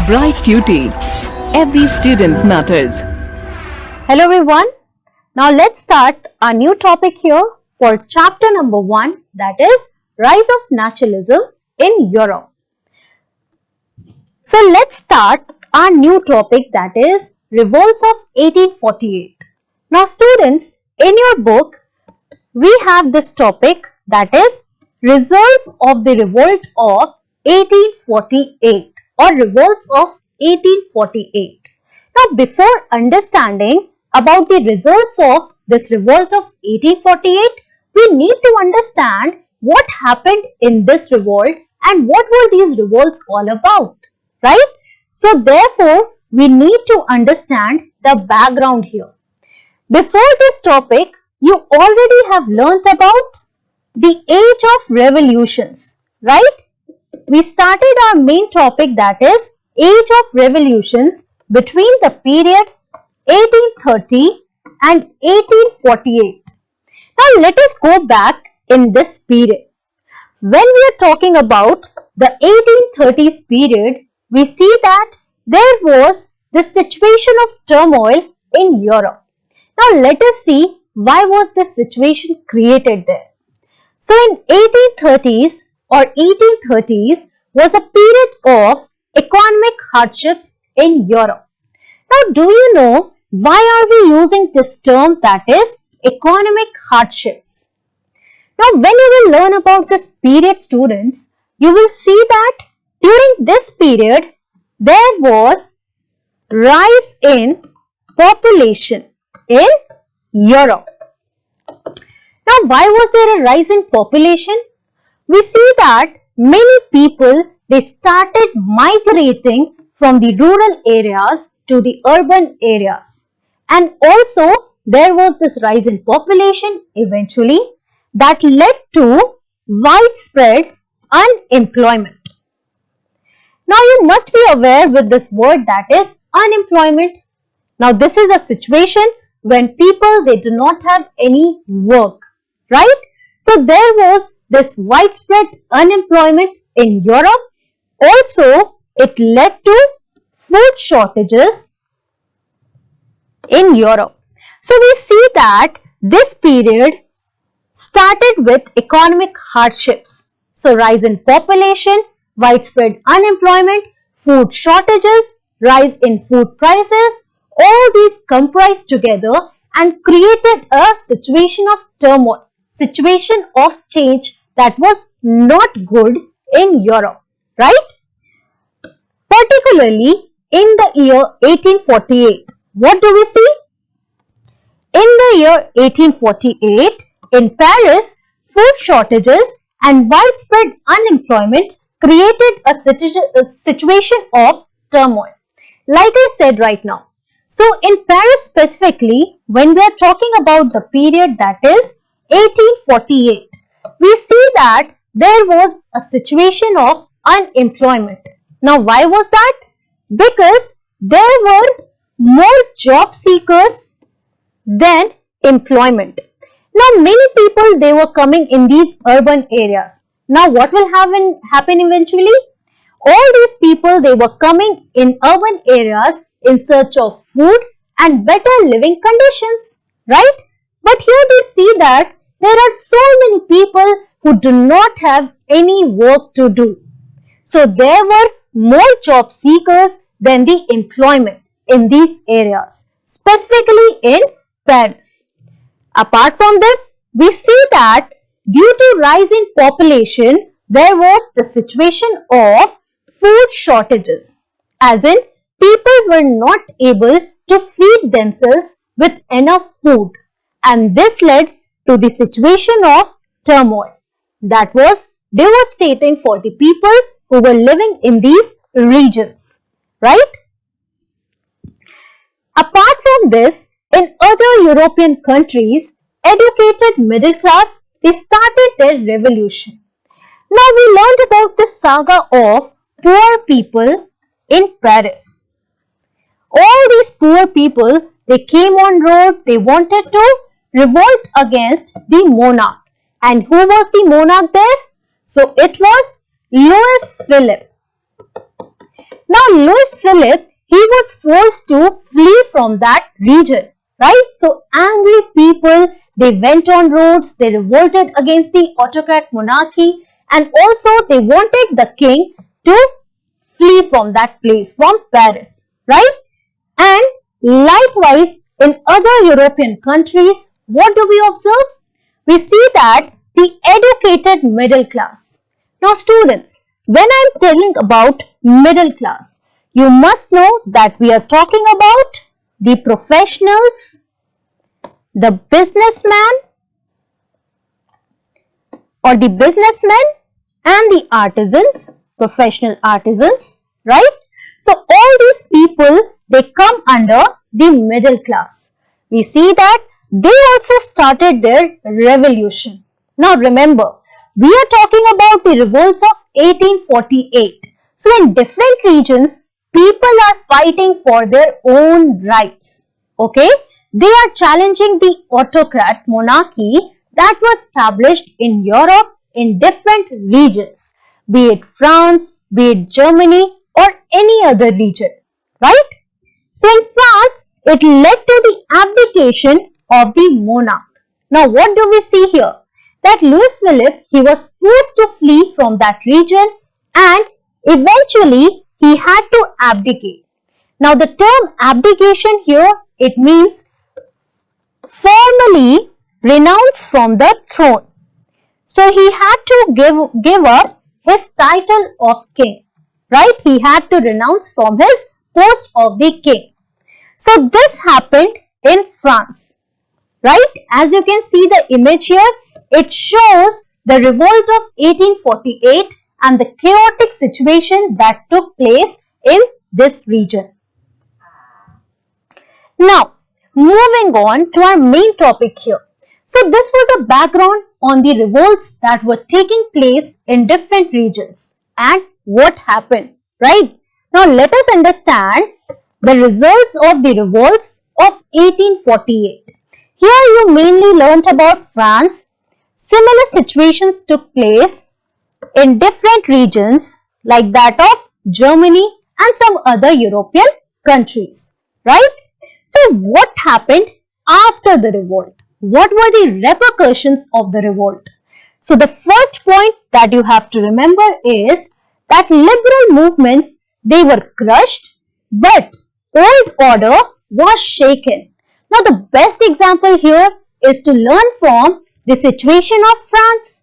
Bright Cutie. Every student matters. Hello everyone. Now let's start our new topic here for chapter number 1, that is Rise of Nationalism in Europe. So let's start our new topic, that is Revolts of 1848. Now students, in your book we have this topic, that is Results of the Revolt of 1848 or Revolts of 1848. Now before understanding about the results of this revolt of 1848, we need to understand what happened in this revolt and what were these revolts all about, right? So therefore, we need to understand the background here. Before this topic, you already have learnt about the age of revolutions, right? We started our main topic, that is age of revolutions between the period 1830 and 1848. Now let us go back in this period. When we are talking about the 1830s period, we see that there was the situation of turmoil in Europe. Now let us see why was this situation created there. So in 1830s or 1830s was a period of economic hardships in Europe. Now do you know why are we using this term, that is economic hardships? Now when you will learn about this period, students, you will see that during this period there was rise in population in Europe. Now why was there a rise in population? We see that many people, they started migrating from the rural areas to the urban areas, and also there was this rise in population eventually that led to widespread unemployment. Now you must be aware with this word, that is unemployment. Now this is a situation when people, they do not have any work, right? So there was this widespread unemployment in Europe. Also, it led to food shortages in Europe. So we see that this period started with economic hardships. So rise in population, widespread unemployment, food shortages, rise in food prices, all these comprised together and created a situation of turmoil, situation of change that was not good in Europe, right? Particularly in the year 1848, what do we see? In the year 1848, in Paris, food shortages and widespread unemployment created a situation of turmoil, like I said right now. So in Paris specifically, when we are talking about the period, that is 1848, we see that there was a situation of unemployment. Now why was that? Because there were more job seekers than employment. Now many people, they were coming in these urban areas. Now what will happen eventually? All these people, they were coming in urban areas in search of food and better living conditions, right? But here we see that there are so many people who do not have any work to do. So there were more job seekers than the employment in these areas, specifically in Paris. Apart from this, we see that due to rise in population, there was the situation of food shortages, as in people were not able to feed themselves with enough food, and this led to the situation of turmoil that was devastating for the people who were living in these regions, right? Apart from this, in other European countries, educated middle class, they started their revolution. Now we learned about the saga of poor people in Paris. All these poor people, they came on road, they wanted to revolt against the monarch. And who was the monarch there? So it was Louis Philippe. Now Louis Philippe, he was forced to flee from that region, right? So angry people, they went on roads, they revolted against the autocrat monarchy, and also they wanted the king to flee from that place, from Paris, right? And likewise, in other European countries, what do we observe? We see that the educated middle class. Now students, when I am telling about middle class, you must know that we are talking about the professionals, the businessman or the businessmen and the artisans, professional artisans, right? So all these people, they come under the middle class. We see that they also started their revolution. Now remember, we are talking about the revolts of 1848. So in different regions, people are fighting for their own rights. Okay? They are challenging the autocrat monarchy that was established in Europe in different regions, be it France, be it Germany or any other region, right? So in France, it led to the abdication of the monarch. Now what do we see here? That Louis Philippe, he was forced to flee from that region and eventually he had to abdicate. Now the term abdication here, it means formally renounce from the throne. So he had to give up his title of king, right? He had to renounce from his post of the king. So this happened in France, right? As you can see the image here, it shows the revolt of 1848 and the chaotic situation that took place in this region. Now, moving on to our main topic here. So this was a background on the revolts that were taking place in different regions and what happened, right? Now let us understand the results of the revolts of 1848. Here you mainly learnt about France. Similar situations took place in different regions like that of Germany and some other European countries, right? So what happened after the revolt? What were the repercussions of the revolt? So the first point that you have to remember is that liberal movements, they were crushed, but old order was shaken. Now the best example here is to learn from the situation of France,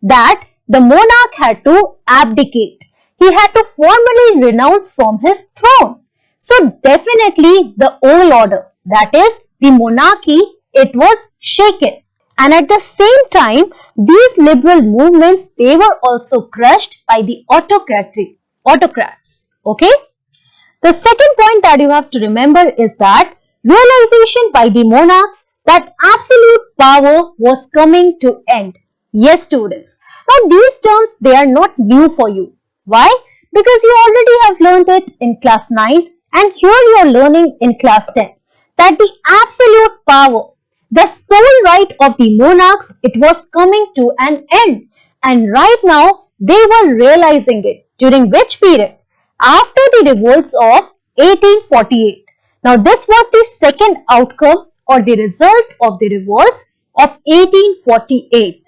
that the monarch had to abdicate. He had to formally renounce from his throne. So definitely the old order, that is the monarchy, it was shaken. And at the same time, these liberal movements, they were also crushed by the autocrats. Okay? The second point that you have to remember is that realization by the monarchs that absolute power was coming to end. Yes, students. Now these terms, they are not new for you. Why? Because you already have learned it in class 9 and here you are learning in class 10 that the absolute power, the sole right of the monarchs, it was coming to an end. And right now, they were realizing it. During which period? After the revolts of 1848. Now, this was the second outcome or the result of the revolts of 1848.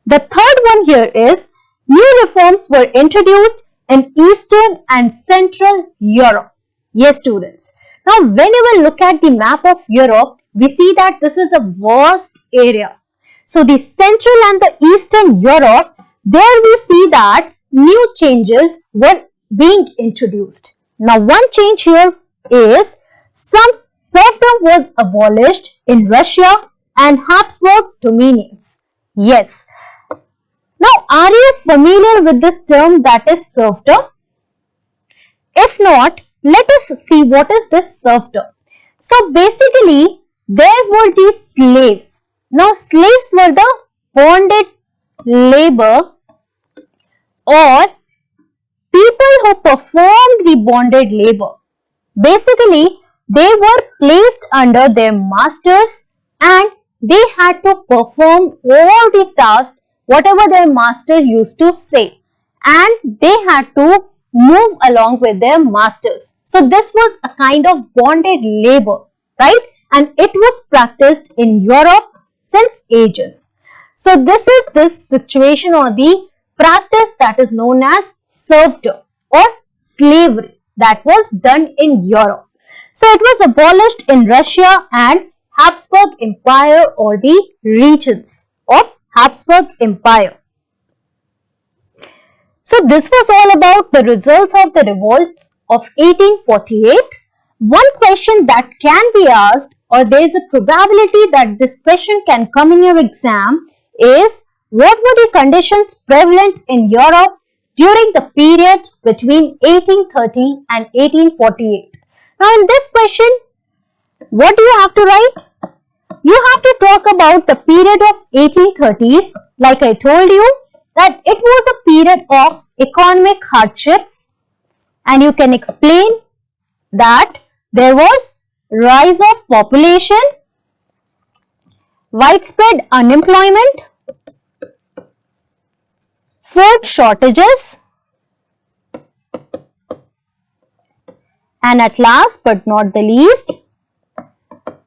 The third one here is new reforms were introduced in Eastern and Central Europe. Yes, students. Now, whenever we look at the map of Europe, we see that this is a vast area. So, the Central and the Eastern Europe, there we see that new changes were being introduced. Now, one change here is some serfdom was abolished in Russia and Habsburg dominions. Yes. Now, are you familiar with this term that is serfdom? If not, let us see what is this serfdom. So basically, there were the slaves. Now, slaves were the bonded labor or people who performed the bonded labor. Basically, they were placed under their masters and they had to perform all the tasks whatever their masters used to say, and they had to move along with their masters. So this was a kind of bonded labor, right? And it was practiced in Europe since ages. So this situation or the practice that is known as serfdom or slavery that was done in Europe. So it was abolished in Russia and Habsburg Empire or the regions of Habsburg Empire. So this was all about the results of the revolts of 1848. One question that can be asked, or there is a probability that this question can come in your exam, is what were the conditions prevalent in Europe during the period between 1830 and 1848? Now in this question, what do you have to write? You have to talk about the period of 1830s, like I told you, that it was a period of economic hardships, and you can explain that there was rise of population, widespread unemployment, food shortages, and at last but not the least,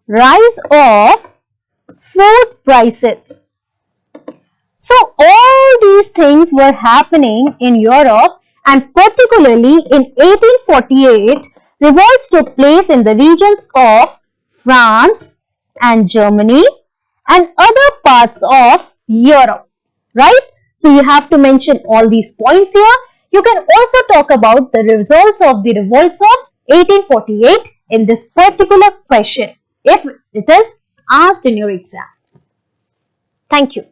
rise of food prices. So all these things were happening in Europe, and particularly in 1848, revolts took place in the regions of France and Germany and other parts of Europe, right? So you have to mention all these points here. You can also talk about the results of the revolts of 1848 in this particular question if it is asked in your exam. Thank you.